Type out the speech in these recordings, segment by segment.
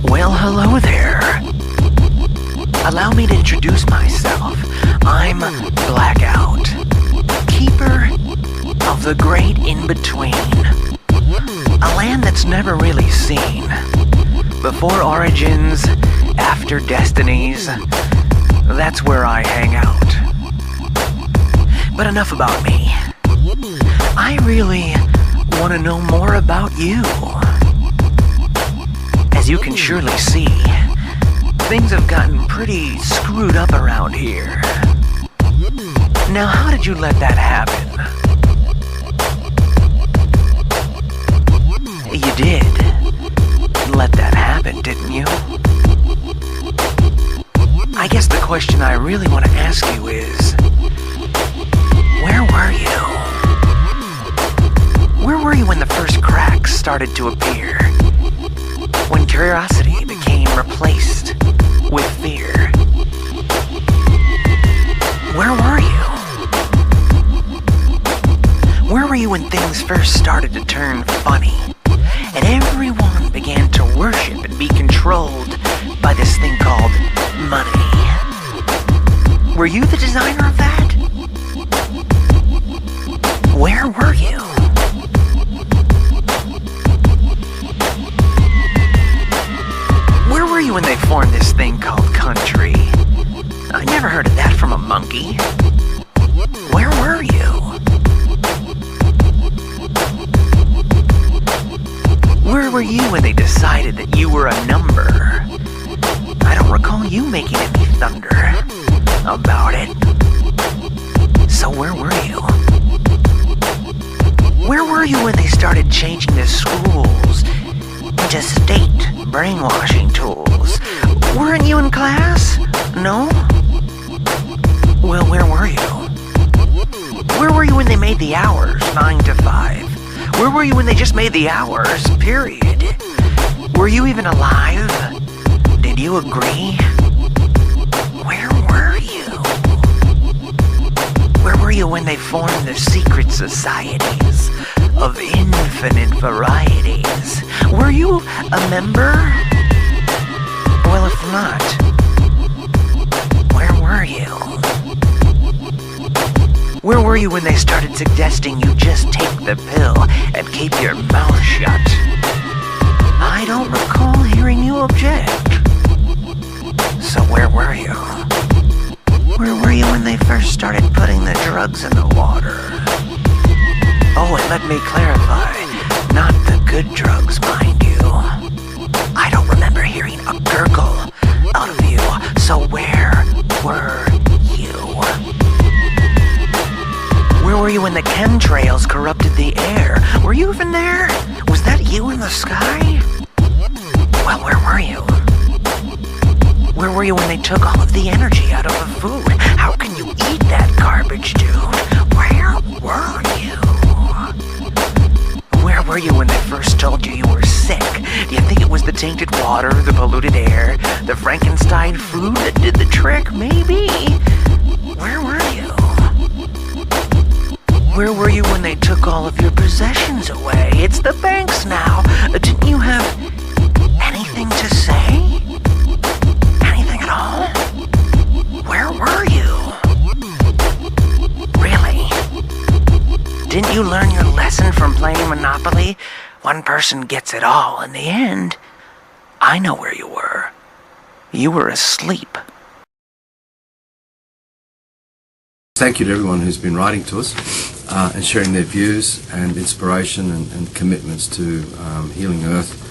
Well, hello there. Allow me to introduce myself. I'm Blackout, keeper of the great in-between. A land that's never really seen. Before origins, after destinies, that's where I hang out. But enough about me. I really want to know more about you. As you can surely see, things have gotten pretty screwed up around here. Now, how did you let that happen? You did let that happen, didn't you? I guess the question I really want to ask you is, where were you? Where were you when the first cracks started to appear? When curiosity became replaced with fear? Where were you? Where were you when things first started to turn funny? And everyone began to worship and be controlled by this thing called money. Were you the designer of that? Where were you? Where were you when they formed this thing called country? I never heard of that from a monkey. Where were you? Where were you when they decided that you were a number? I don't recall you making any thunder about it. So where were you? Where were you when they started changing the schools into state brainwashing tools? Weren't you in class? No? Well, where were you? Where were you when they made the hours 9 to 5? Where were you when they just made the hours, period? Were you even alive? Did you agree? Where were you? Where were you when they formed the secret societies of infinite varieties? Were you a member? Well, if not, where were you? Where were you when they started suggesting you just take the pill and keep your mouth shut? I don't recall hearing you object. So where were you? Where were you when they first started putting the drugs in the water? Oh, and let me clarify, not the good drugs, mind you. I don't remember hearing a gurgle out of you, so where were you? Where were you when the chemtrails corrupted the air? Were you even there? Was that you in the sky? Well, where were you? Where were you when they took all of the energy out of the food? How can you eat that garbage, dude? Where were you? Where were you when they first told you you were sick? Do you think it was the tainted water, the polluted air, the Frankenstein food that did the trick? Maybe. Where were you? Where were you when they took all of your possessions away? It's the banks now. Didn't you have anything to say? Anything at all? Where were you? Really? Didn't you learn your lesson from playing Monopoly? One person gets it all in the end. I know where you were. You were asleep. Thank you to everyone who's been writing to us and sharing their views and inspiration and commitments to healing Earth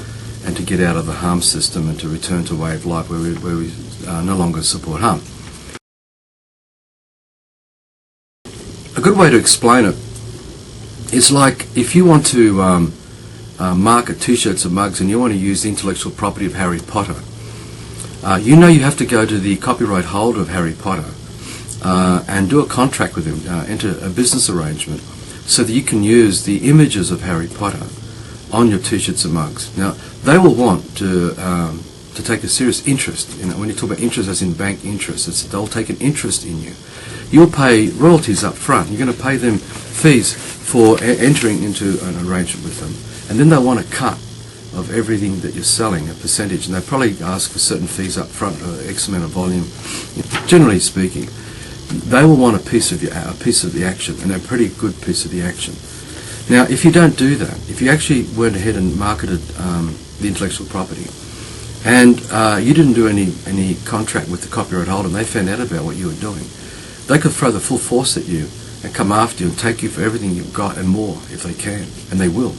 and to get out of the harm system and to return to a way of life where we no longer support harm. A good way to explain it is like if you want to market t-shirts or mugs and you want to use the intellectual property of Harry Potter, you know you have to go to the copyright holder of Harry Potter and do a contract with him, enter a business arrangement so that you can use the images of Harry Potter on your t-shirts and mugs. Now, they will want to take a serious interest. When you talk about interest as in bank interest, they'll take an interest in you. You'll pay royalties up front. You're going to pay them fees for entering into an arrangement with them, and then they want a cut of everything that you're selling, a percentage, and they probably ask for certain fees up front, X amount of volume. Generally speaking, they will want a piece of the action, and a pretty good piece of the action. Now, if you don't do that, if you actually went ahead and marketed the intellectual property, and you didn't do any contract with the copyright holder, and they found out about what you were doing, they could throw the full force at you and come after you and take you for everything you've got and more if they can, and they will.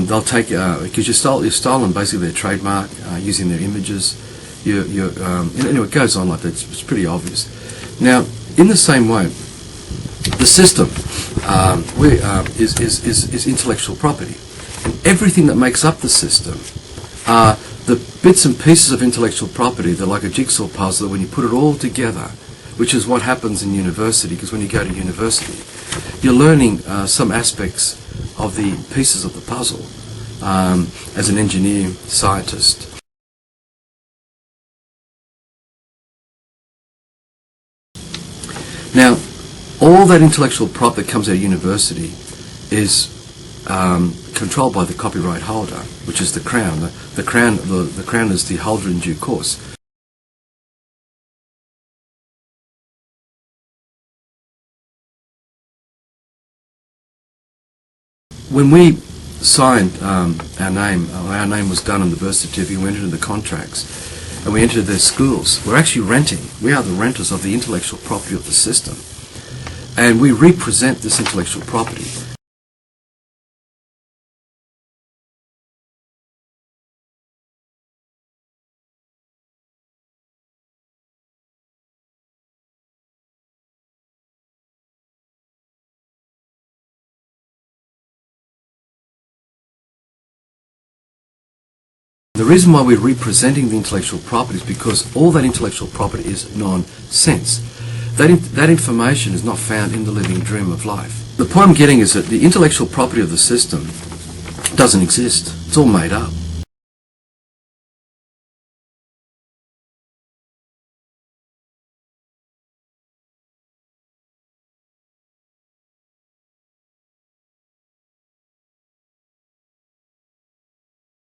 They'll take because you've stolen basically their trademark using their images. Anyway, it goes on like that. It's pretty obvious. Now, in the same way, the system is intellectual property, and everything that makes up the system are the bits and pieces of intellectual property. They're like a jigsaw puzzle that when you put it all together, which is what happens in university, because when you go to university, you're learning some aspects of the pieces of the puzzle as an engineer, scientist. Now, all that intellectual property that comes out of university is controlled by the copyright holder, which is the Crown. The Crown is the holder in due course. When we signed our name was done on the birth certificate, we entered into the contracts, and we entered their schools. We're actually renting. We are the renters of the intellectual property of the system, and we represent this intellectual property. The reason why we're representing the intellectual property is because all that intellectual property is nonsense. That information is not found in the living dream of life. The point I'm getting is that the intellectual property of the system doesn't exist. It's all made up.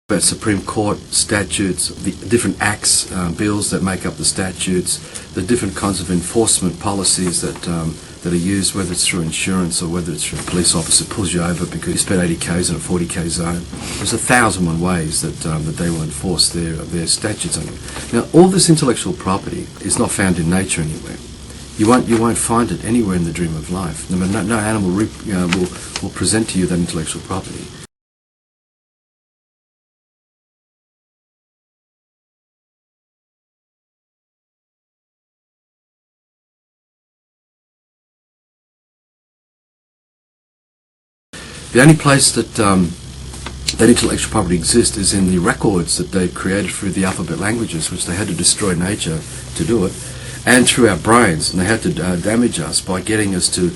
About Supreme Court statutes, the different acts, bills that make up the statutes, the different kinds of enforcement policies that are used, whether it's through insurance or whether it's through a police officer pulls you over because you spent 80 k's in a 40 k zone. There's 1,001 ways that they will enforce their statutes on you. Now, all this intellectual property is not found in nature anywhere. You won't find it anywhere in the dream of life. No animal will present to you that intellectual property. The only place that that intellectual property exists is in the records that they've created through the alphabet languages, which they had to destroy nature to do it, and through our brains, and they had to damage us by getting us to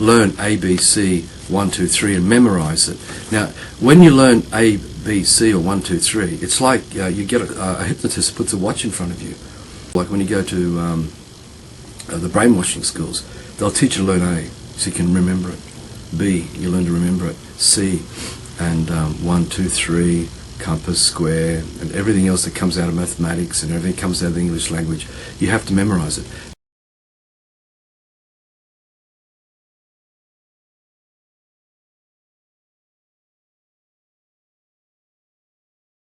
learn A, B, C, 1, 2, 3, and memorize it. Now, when you learn A, B, C, or 1, 2, 3, it's like you get a hypnotist who puts a watch in front of you. Like when you go to the brainwashing schools, they'll teach you to learn A, so you can remember it. B, you learn to remember it. C, and 1, 2, 3, compass, square, and everything else that comes out of mathematics and everything comes out of the English language. You have to memorize it.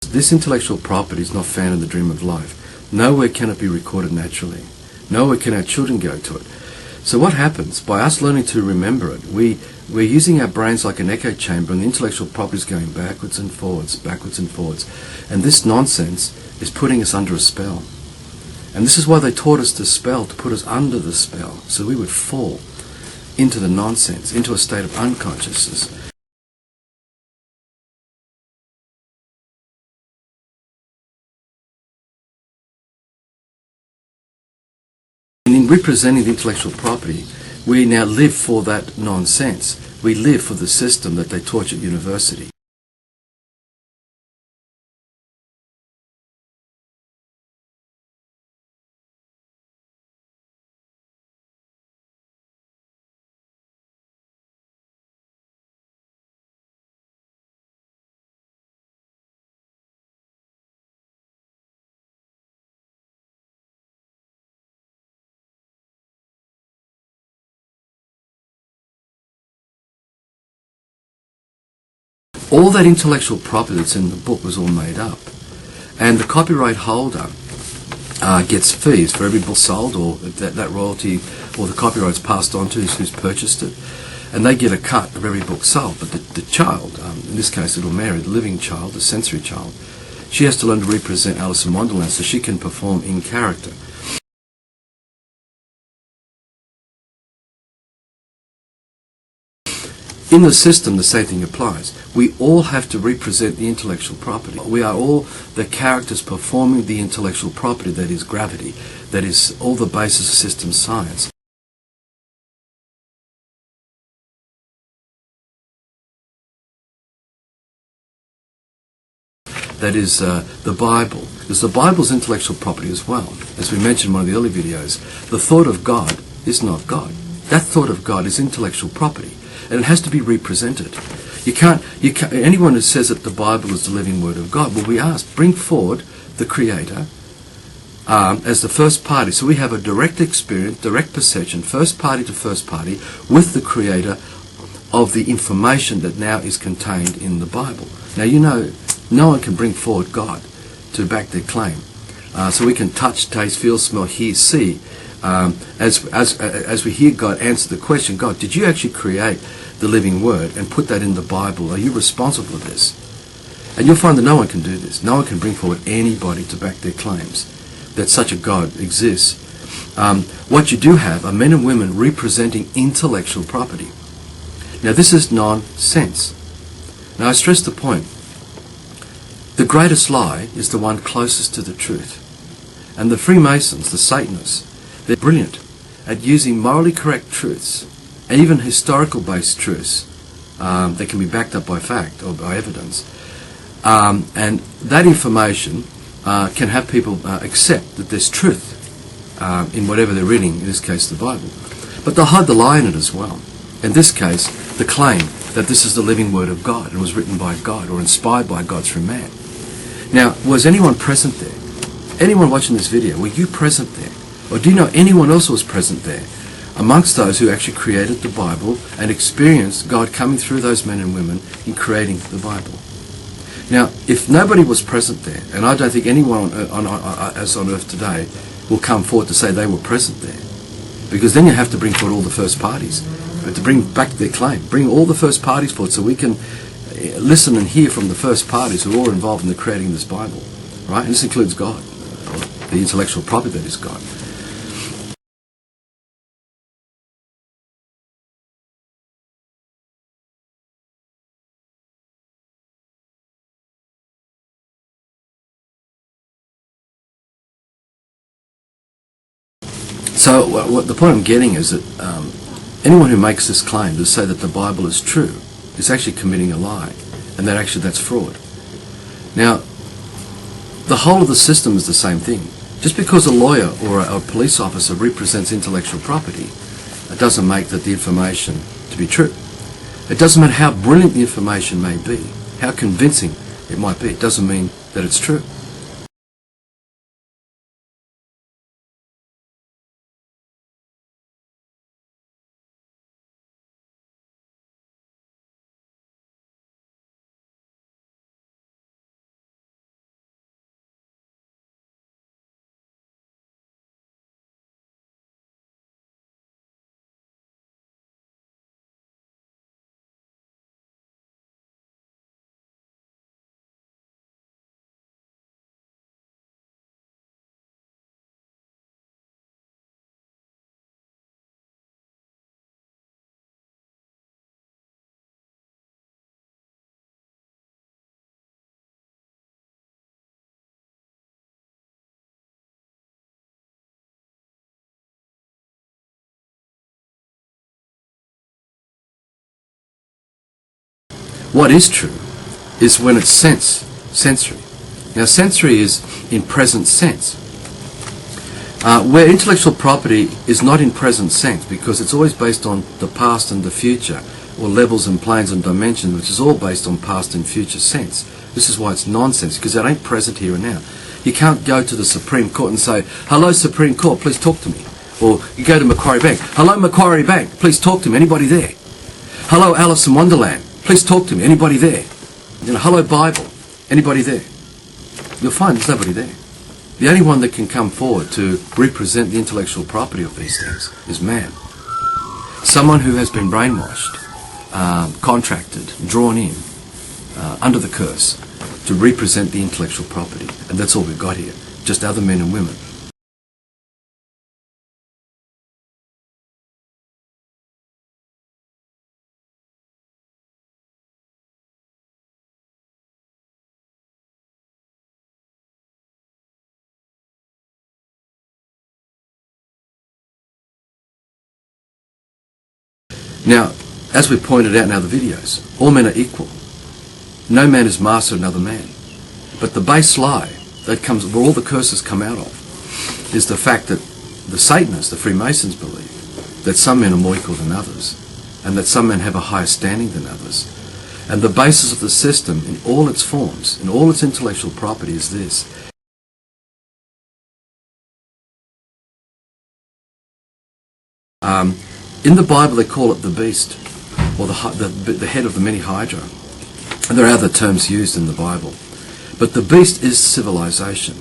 This intellectual property is not found in the dream of life. Nowhere can it be recorded naturally. Nowhere can our children go to it. So what happens? By us learning to remember it, we're using our brains like an echo chamber, and the intellectual property is going backwards and forwards, backwards and forwards. And this nonsense is putting us under a spell. And this is why they taught us the spell, to put us under the spell, so we would fall into the nonsense, into a state of unconsciousness. And in representing the intellectual property, we now live for that nonsense. We live for the system that they taught at university. All that intellectual property that's in the book was all made up. And the copyright holder gets fees for every book sold, or that royalty or the copyright's passed on to who's purchased it. And they get a cut of every book sold. But the child, in this case little Mary, the living child, the sensory child, she has to learn to represent Alice in Wonderland so she can perform in character. In the system, the same thing applies. We all have to represent the intellectual property. We are all the characters performing the intellectual property that is gravity, that is all the basis of system science. That is the Bible. Because the Bible's intellectual property as well. As we mentioned in one of the early videos, the thought of God is not God. That thought of God is intellectual property. And it has to be represented. You can't, anyone who says that the Bible is the living word of God, well, we ask, bring forward the Creator as the first party. So we have a direct experience, direct perception, first party to first party, with the Creator of the information that now is contained in the Bible. Now, you know, no one can bring forward God to back their claim. So we can touch, taste, feel, smell, hear, see. As we hear God answer the question, God, did you actually create the living word and put that in the Bible? Are you responsible for this? And you'll find that no one can do this. No one can bring forward anybody to back their claims that such a God exists. What you do have are men and women representing intellectual property. Now, this is nonsense. Now, I stress the point. The greatest lie is the one closest to the truth. And the Freemasons, the Satanists, they're brilliant at using morally correct truths, and even historical-based truths that can be backed up by fact or by evidence. And that information can have people accept that there's truth in whatever they're reading, in this case the Bible. But they'll hide the lie in it as well. In this case, the claim that this is the living word of God and was written by God or inspired by God through man. Now, was anyone present there? Anyone watching this video, were you present there? Or do you know anyone else who was present there amongst those who actually created the Bible and experienced God coming through those men and women in creating the Bible? Now, if nobody was present there, and I don't think anyone as on earth today will come forward to say they were present there, because then you have to bring forward all the first parties, but to bring back their claim. Bring all the first parties forward so we can listen and hear from the first parties who are all involved in the creating of this Bible. Right? And this includes God, the intellectual property that is God. So what the point I'm getting is that anyone who makes this claim to say that the Bible is true is actually committing a lie, and that actually that's fraud. Now, the whole of the system is the same thing. Just because a lawyer or a police officer represents intellectual property, it doesn't make that the information to be true. It doesn't matter how brilliant the information may be, how convincing it might be. It doesn't mean that it's true. What is true is when it's sensory. Now, sensory is in present sense. Where intellectual property is not in present sense, because it's always based on the past and the future, or levels and planes and dimensions, which is all based on past and future sense. This is why it's nonsense, because it ain't present here and now. You can't go to the Supreme Court and say, "Hello, Supreme Court, please talk to me." Or you go to Macquarie Bank, "Hello, Macquarie Bank, please talk to me. Anybody there?" "Hello, Alice in Wonderland, please talk to me. Anybody there?" hello Bible, anybody there? You'll find there's nobody there. The only one that can come forward to represent the intellectual property of these things is man. Someone who has been brainwashed, contracted, drawn in, under the curse, to represent the intellectual property. And that's all we've got here, just other men and women. Now, as we pointed out in other videos, all men are equal. No man is master of another man. But the base lie that comes, where all the curses come out of, is the fact that the Satanists, the Freemasons, believe that some men are more equal than others, and that some men have a higher standing than others. And the basis of the system, in all its forms, in all its intellectual property, is this. In the Bible they call it the beast, or the head of the many hydra. And there are other terms used in the Bible. But the beast is civilization,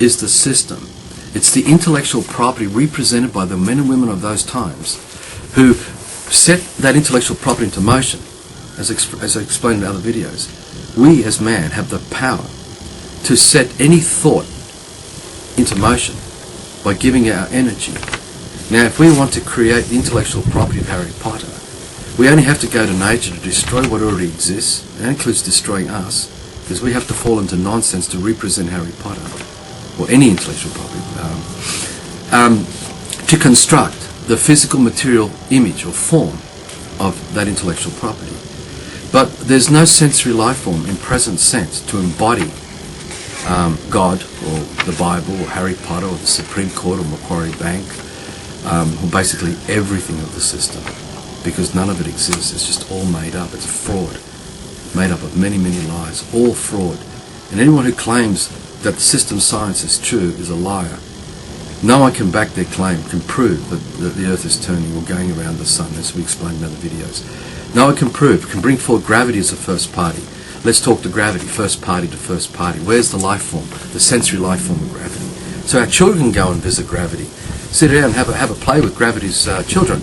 is the system. It's the intellectual property represented by the men and women of those times who set that intellectual property into motion, as I explained in other videos. We as man have the power to set any thought into motion by giving it our energy. Now, if we want to create the intellectual property of Harry Potter, we only have to go to nature to destroy what already exists. That includes destroying us, because we have to fall into nonsense to represent Harry Potter, or any intellectual property, to construct the physical material image or form of that intellectual property. But there's no sensory life form in present sense to embody God, or the Bible, or Harry Potter, or the Supreme Court, or Macquarie Bank, or basically everything of the system, because none of it exists. It's just all made up. It's a fraud, made up of many, many lies, all fraud. And anyone who claims that the system science is true is a liar. No one can back their claim, can prove that the earth is turning or going around the sun, as we explained in other videos. No one can prove, can bring forward gravity as a first party. Let's talk to gravity, first party to first party. Where's the life form, the sensory life form of gravity? So our children can go and visit gravity. Sit down and have a play with gravity's children.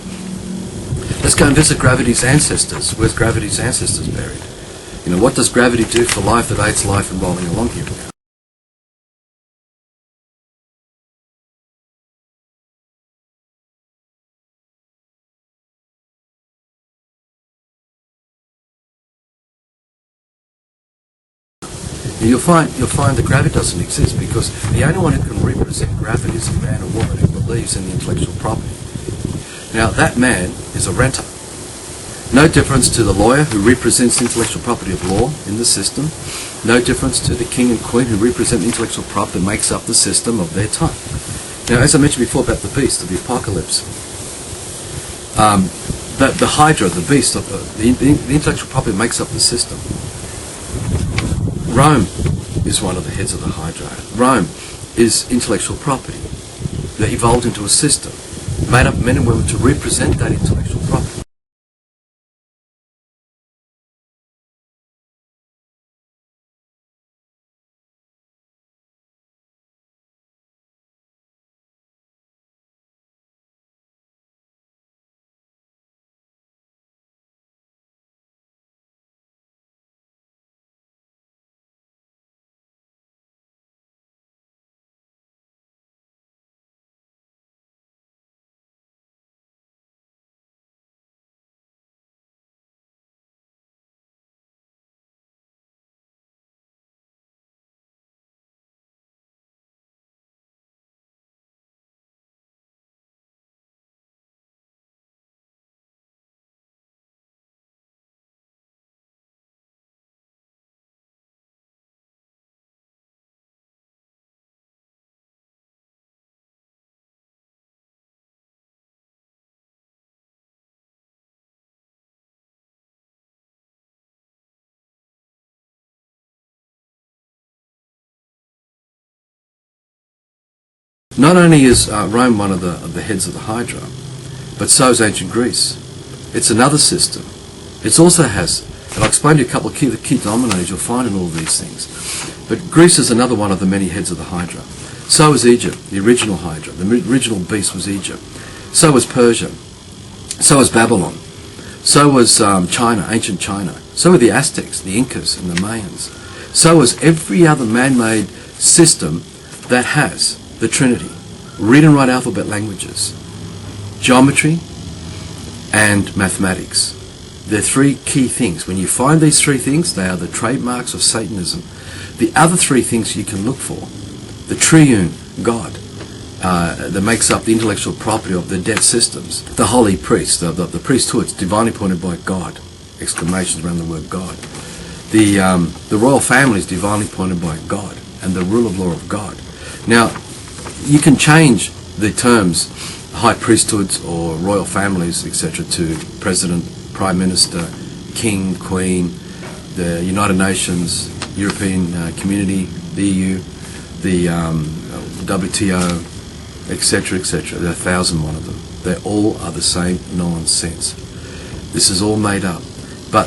Let's go and visit gravity's ancestors. Where's gravity's ancestors buried? What does gravity do for life that aids life in rolling along here? You'll find that gravity doesn't exist, because the only one who can represent gravity is a man or woman who believes in the intellectual property. Now, that man is a renter. No difference to the lawyer who represents the intellectual property of law in the system. No difference to the king and queen who represent the intellectual property that makes up the system of their time. Now, as I mentioned before about the beast of the apocalypse, the hydra, the beast, of the intellectual property that makes up the system. Rome is one of the heads of the hydra. Rome is intellectual property that evolved into a system made up of men and women to represent that intellectual property. Not only is Rome one of the heads of the hydra, but so is ancient Greece. It's another system. It also has And I'll explain to you a couple of key denominators you'll find in all of these things. But Greece is another one of the many heads of the Hydra. So is Egypt, the original Hydra. The original beast was Egypt. So was Persia. So was Babylon. So was China, ancient China. So were the Aztecs, the Incas, and the Mayans. So was every other man-made system that has the Trinity. Read and write alphabet languages, geometry, and mathematics. They're three key things. When you find these three things, they are the trademarks of Satanism. The other three things you can look for, the triune God that makes up the intellectual property of the dead systems, the holy priest, the priesthoods divinely appointed by God, exclamations around the word God, the royal family is divinely appointed by God, and the rule of law of God. Now, you can change the terms high priesthoods or royal families, etc., to president, prime minister, king, queen, the United Nations, European Community, the EU, the WTO, etc., etc. There are 1,001 of them. They all are the same nonsense. This is all made up. But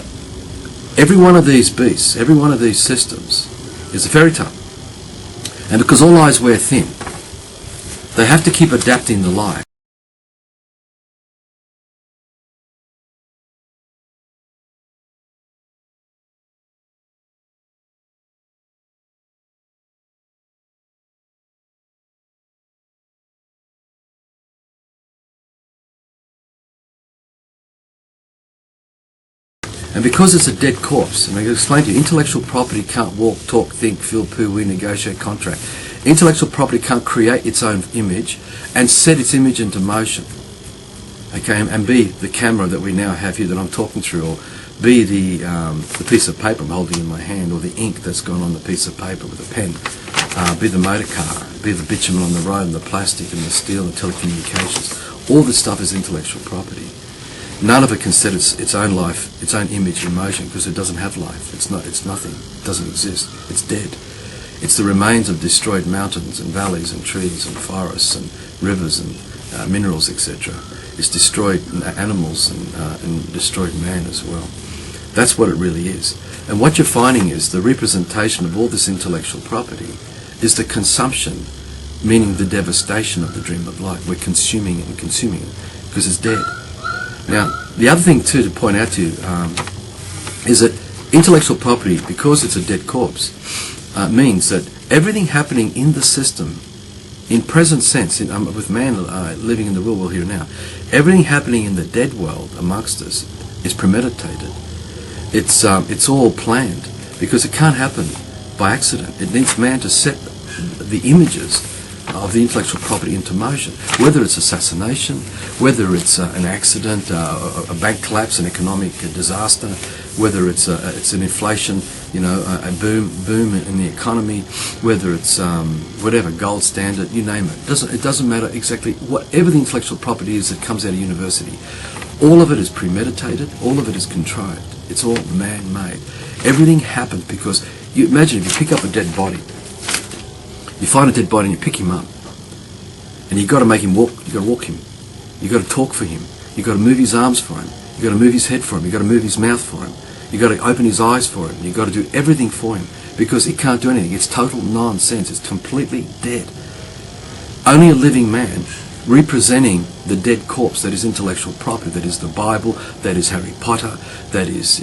every one of these beasts, every one of these systems is a fairy tale. And because all lies wear thin, they have to keep adapting the lie. And because it's a dead corpse, and I can explain to you, intellectual property can't walk, talk, think, feel, poo, wee, negotiate, contract. Intellectual property can't create its own image and set its image into motion. Okay, and be the camera that we now have here that I'm talking through, or be the piece of paper I'm holding in my hand, or the ink that's gone on the piece of paper with a pen, be the motor car, be the bitumen on the road, and the plastic and the steel and telecommunications. All this stuff is intellectual property. None of it can set its own life, its own image in motion, because it doesn't have life. It's nothing. It doesn't exist. It's dead. It's the remains of destroyed mountains and valleys and trees and forests and rivers and minerals, etc. It's destroyed animals and destroyed man as well. That's what it really is. And what you're finding is the representation of all this intellectual property is the consumption, meaning the devastation of the dream of light. We're consuming it and consuming it because it's dead. Now, the other thing too to point out to you is that intellectual property, because it's a dead corpse, means that everything happening in the system, in present sense, with man living in the real world here now, everything happening in the dead world amongst us is premeditated. It's all planned, because it can't happen by accident. It needs man to set the images of the intellectual property into motion, whether it's assassination, whether it's an accident, a bank collapse, an economic disaster, whether it's an inflation, a boom in the economy, whether it's whatever, gold standard, you name it. It doesn't matter exactly whatever the intellectual property is that comes out of university. All of it is premeditated, all of it is contrived. It's all man-made. Everything happens because, you imagine if you pick up a dead body, you find a dead body and you pick him up, and you've got to make him walk. You've got to walk him. You've got to talk for him. You've got to move his arms for him. You've got to move his head for him. You've got to move his mouth for him. You've got to open his eyes for him. You've got to do everything for him, because he can't do anything. It's total nonsense. It's completely dead. Only a living man representing the dead corpse that is intellectual property, that is the Bible, that is Harry Potter, that is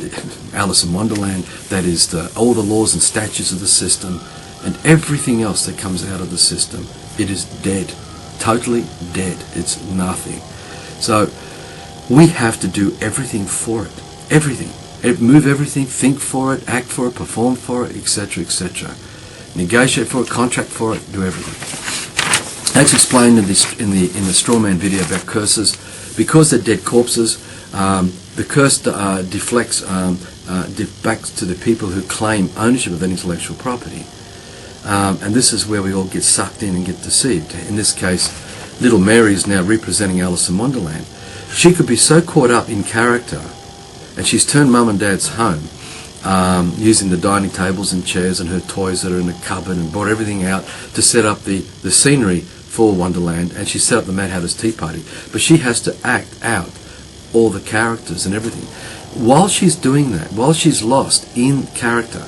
Alice in Wonderland, that is all the laws and statutes of the system, and everything else that comes out of the system. It is dead. Totally dead. It's nothing. So we have to do everything for it. Everything. Move everything, think for it, act for it, perform for it, etc., etc. Negotiate for it, contract for it, do everything. That's explained in the Strawman video about curses. Because they're dead corpses, the curse deflects back to the people who claim ownership of that intellectual property. And this is where we all get sucked in and get deceived. In this case, little Mary is now representing Alice in Wonderland. She could be so caught up in character, and she's turned mum and dad's home, using the dining tables and chairs and her toys that are in the cupboard, and brought everything out to set up the scenery for Wonderland, and she set up the Mad Hatter's Tea Party. But she has to act out all the characters and everything. while she's doing that, while she's lost in character,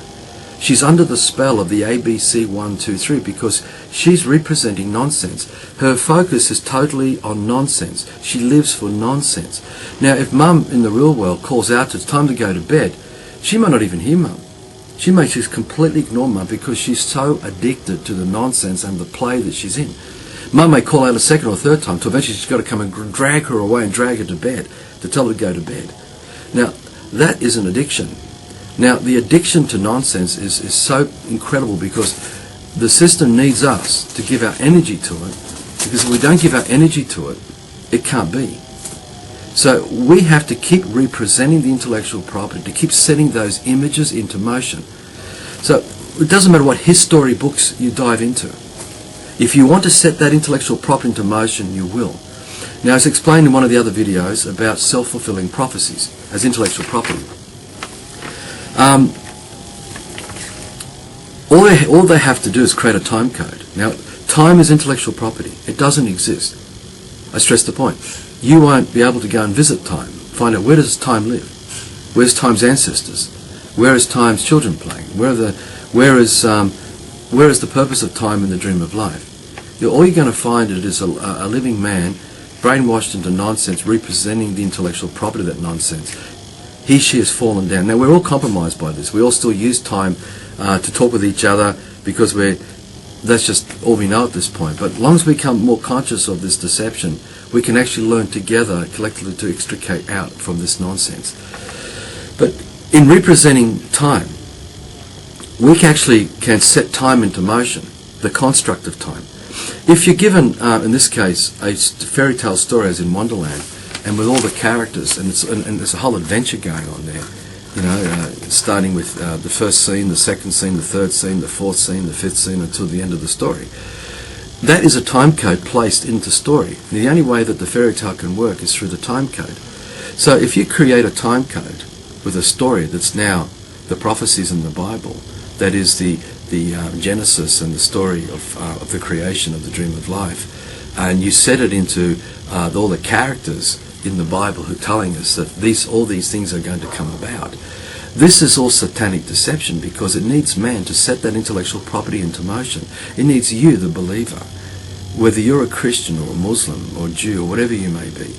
she's under the spell of the ABC 1, 2, 3 because she's representing nonsense. Her focus is totally on nonsense. She lives for nonsense. Now, if Mum in the real world calls out, it's time to go to bed, she might not even hear Mum. She may just completely ignore Mum because she's so addicted to the nonsense and the play that she's in. Mum may call out a second or third time, till eventually she's got to come and drag her away and drag her to bed, to tell her to go to bed. Now, that is an addiction. Now, the addiction to nonsense is so incredible because the system needs us to give our energy to it, because if we don't give our energy to it, it can't be. So we have to keep representing the intellectual property, to keep setting those images into motion. So it doesn't matter what history books you dive into. If you want to set that intellectual property into motion, you will. Now, as explained in one of the other videos about self-fulfilling prophecies as intellectual property, all they have to do is create a time code. Now, time is intellectual property. It doesn't exist. I stress the point. You won't be able to go and visit time, find out where does time live, where's time's ancestors, where is time's children playing, where is the purpose of time in the dream of life. All you're going to find is a living man brainwashed into nonsense, representing the intellectual property of that nonsense. He, she has fallen down. Now, we're all compromised by this. We all still use time to talk with each other because that's just all we know at this point. But as long as we become more conscious of this deception, we can actually learn together, collectively, to extricate out from this nonsense. But in representing time, we actually can set time into motion, the construct of time. If you're given, in this case, a fairy tale story as in Wonderland, and with all the characters, and there's a whole adventure going on there, starting with the first scene, the second scene, the third scene, the fourth scene, the fifth scene, until the end of the story. That is a time code placed into story. And the only way that the fairy tale can work is through the time code. So if you create a time code with a story that's now the prophecies in the Bible, that is the Genesis and the story of the creation of the dream of life, and you set it into all the characters in the Bible who are telling us that all these things are going to come about. This is all satanic deception because it needs man to set that intellectual property into motion. It needs you, the believer, whether you're a Christian or a Muslim or Jew or whatever you may be.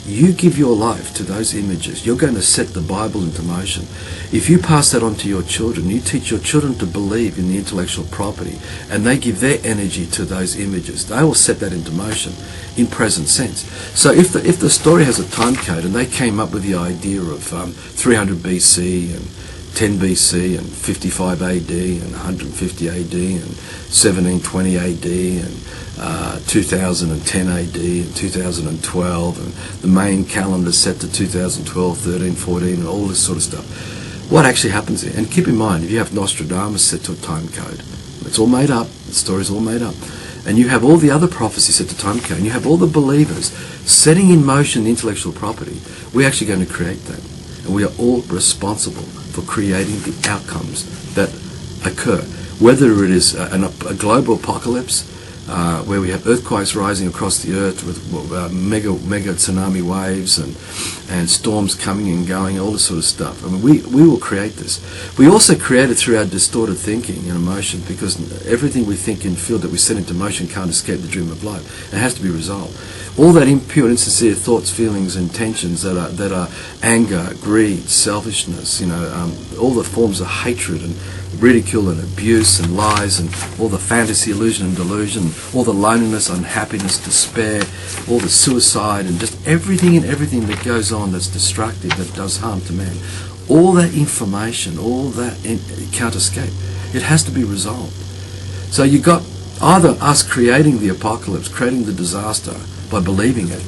You give your life to those images. You're going to set the Bible into motion. If you pass that on to your children, you teach your children to believe in the intellectual property, and they give their energy to those images, they will set that into motion in present sense. So if the story has a time code, and they came up with the idea of 300 BC and 10 BC and 55 AD and 150 AD and 1720 AD and 2010 AD and 2012, and the main calendar set to 2012, 13, 14, and all this sort of stuff. What actually happens there? And keep in mind, if you have Nostradamus set to a time code, it's all made up, the story's all made up, and you have all the other prophecies set to time code, and you have all the believers setting in motion the intellectual property, we're actually going to create that. And we are all responsible for creating the outcomes that occur. Whether it is a global apocalypse, where we have earthquakes rising across the earth with mega tsunami waves and storms coming and going, all this sort of stuff. I mean, we will create this. We also create it through our distorted thinking and emotion, because everything we think and feel that we set into motion can't escape the dream of life. It has to be resolved. All that impure, insincere thoughts, feelings, and intentions that are anger, greed, selfishness, all the forms of hatred and ridicule and abuse and lies and all the fantasy, illusion and delusion, all the loneliness, unhappiness, despair, all the suicide, and just everything that goes on that's destructive, that does harm to man. All that information, all that, it can't escape. It has to be resolved. So you got either us creating the apocalypse, creating the disaster by believing it,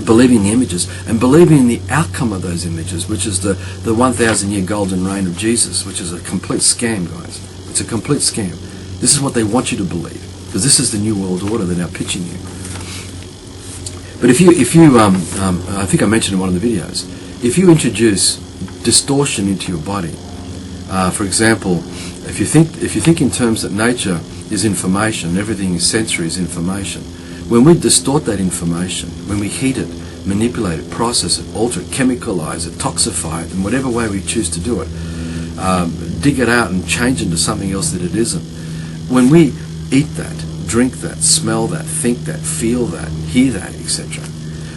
believing the images, and believing in the outcome of those images, which is the 1,000-year golden reign of Jesus, which is a complete scam, guys. It's a complete scam. This is what they want you to believe, because this is the new world order they're now pitching you. But if you I think I mentioned in one of the videos, if you introduce distortion into your body, for example, if you think in terms that nature is information, everything is sensory is information, when we distort that information, when we heat it, manipulate it, process it, alter it, chemicalize it, toxify it, in whatever way we choose to do it. Dig it out and change it into something else that it isn't. When we eat that, drink that, smell that, think that, feel that, hear that, etc.,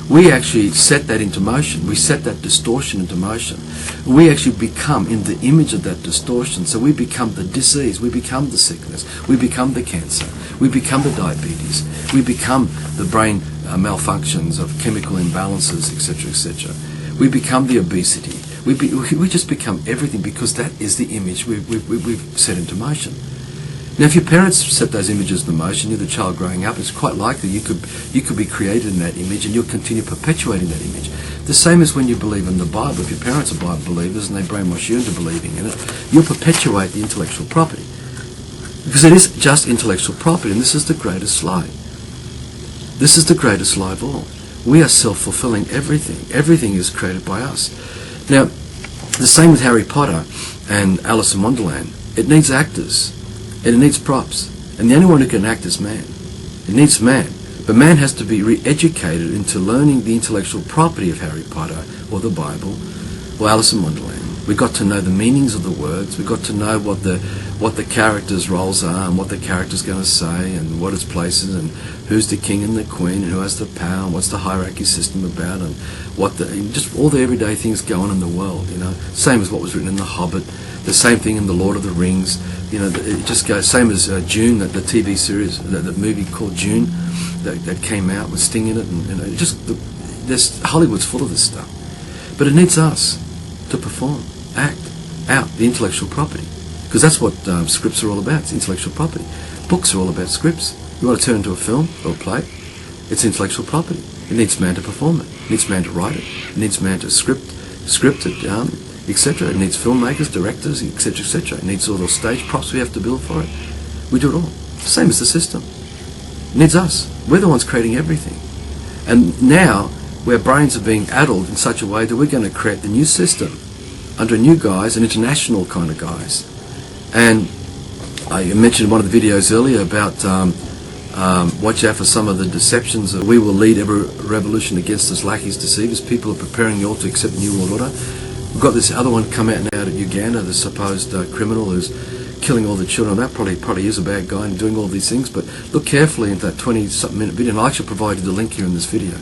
we actually set that into motion. We set that distortion into motion. We actually become in the image of that distortion. So we become the disease, we become the sickness, we become the cancer, we become the diabetes, we become the brain malfunctions of chemical imbalances, etc., etc. We become the obesity. We just become everything because that is the image we've set into motion. Now, if your parents set those images into motion, you're the child growing up, it's quite likely you could be created in that image and you'll continue perpetuating that image. The same as when you believe in the Bible. If your parents are Bible believers and they brainwash you into believing in it, you'll perpetuate the intellectual property. Because it is just intellectual property, and this is the greatest lie. This is the greatest lie of all. We are self-fulfilling everything. Everything is created by us. Now, the same with Harry Potter and Alice in Wonderland. It needs actors. And it needs props. And the only one who can act is man. It needs man. But man has to be re-educated into learning the intellectual property of Harry Potter or the Bible or Alice in Wonderland. We got to know the meanings of the words. We got to know what the characters' roles are and what the character's going to say and what its place is and who's the king and the queen and who has the power and what's the hierarchy system about and what just all the everyday things going on in the world. Same as what was written in The Hobbit. The same thing in The Lord of the Rings. It just goes, same as June, the TV series, the movie called June that came out with Sting in it, and it just, Hollywood's full of this stuff. But it needs us to perform, act out the intellectual property, because that's what scripts are all about. It's intellectual property. Books are all about scripts. You want to turn into a film or a play, it's intellectual property. It needs man to perform it. It needs man to write it. It needs man to script it, etc. It needs filmmakers, directors, etc., etc. It needs all those stage props we have to build for it. We do it all. Same as the system. It needs us. We're the ones creating everything. And now, where brains are being addled in such a way that we're going to create the new system under a new guise, an international kind of guise. And I mentioned in one of the videos earlier about watch out for some of the deceptions. We will lead every revolution against us lackeys, deceivers. People are preparing you all to accept the New World Order. We've got this other one come out now out of Uganda, the supposed criminal who's killing all the children. That probably is a bad guy and doing all these things, but look carefully at that 20-something minute video, and I'll actually provide you the link here in this video.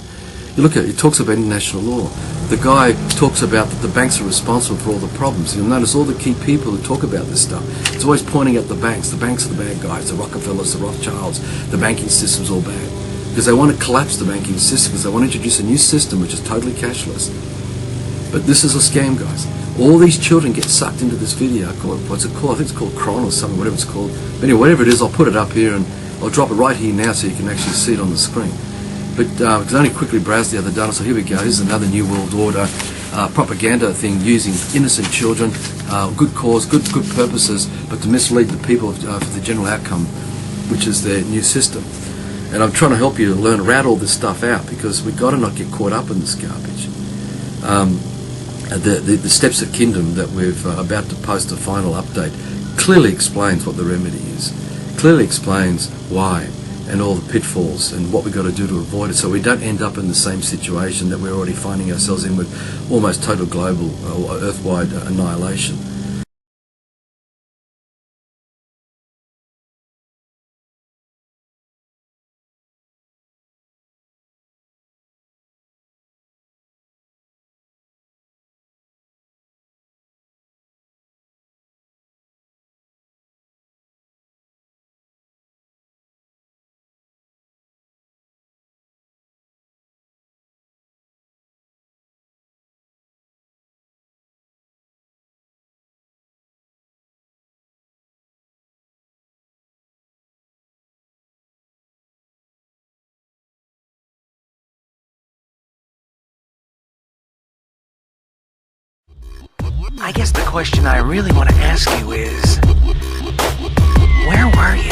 You look at it, it talks about international law. The guy talks about that the banks are responsible for all the problems. You'll notice all the key people who talk about this stuff, it's always pointing at the banks. The banks are the bad guys, the Rockefellers, the Rothschilds, the banking system's all bad. Because they want to collapse the banking system, because they want to introduce a new system which is totally cashless. But this is a scam, guys. All these children get sucked into this video. What's it called? I think it's called Cron or something, whatever it's called. But anyway, whatever it is, I'll put it up here and I'll drop it right here now so you can actually see it on the screen. But because I only quickly browsed the other day, so here we go. This is another New World Order propaganda thing using innocent children, good cause, good purposes, but to mislead the people for the general outcome, which is their new system. And I'm trying to help you learn around all this stuff out because we've got to not get caught up in this garbage. The Steps of Kindom that we're about to post a final update clearly explains what the remedy is, clearly explains why and all the pitfalls and what we've got to do to avoid it so we don't end up in the same situation that we're already finding ourselves in with almost total global or earth-wide annihilation. I guess the question I really want to ask you is, where were you?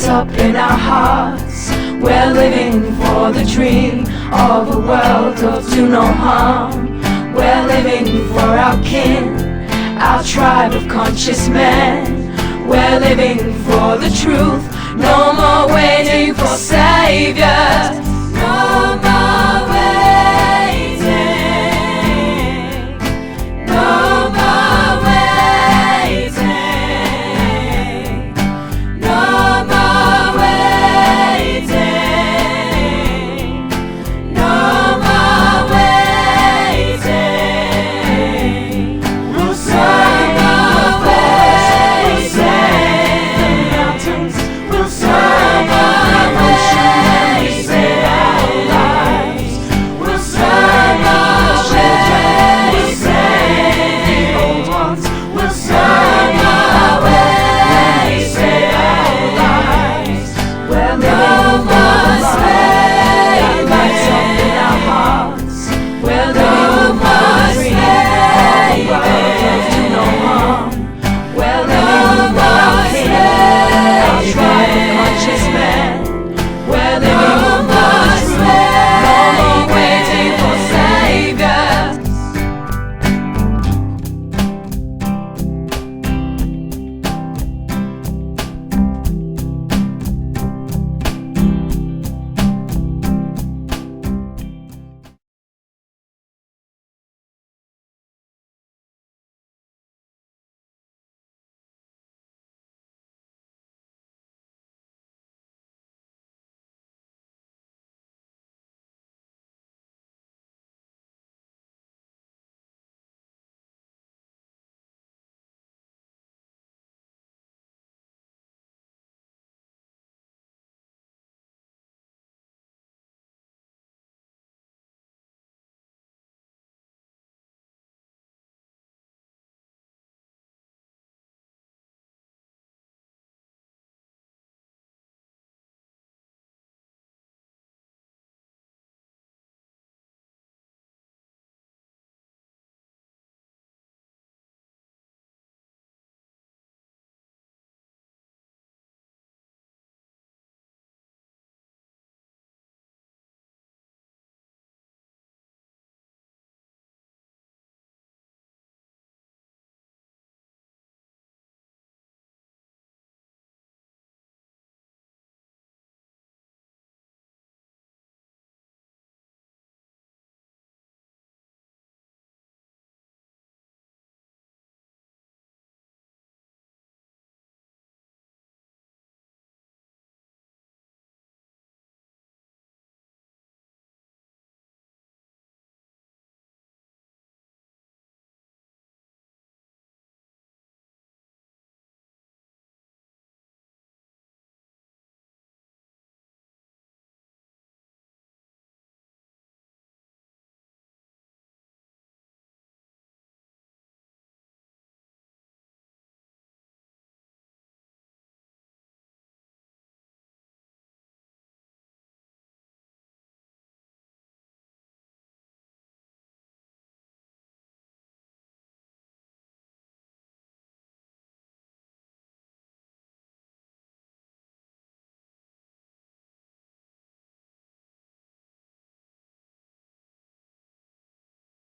rise up in our hearts. We're living for the dream of a world of do no harm. We're living for our kin, our tribe of conscious men. We're living for the truth, no more waiting for saviors.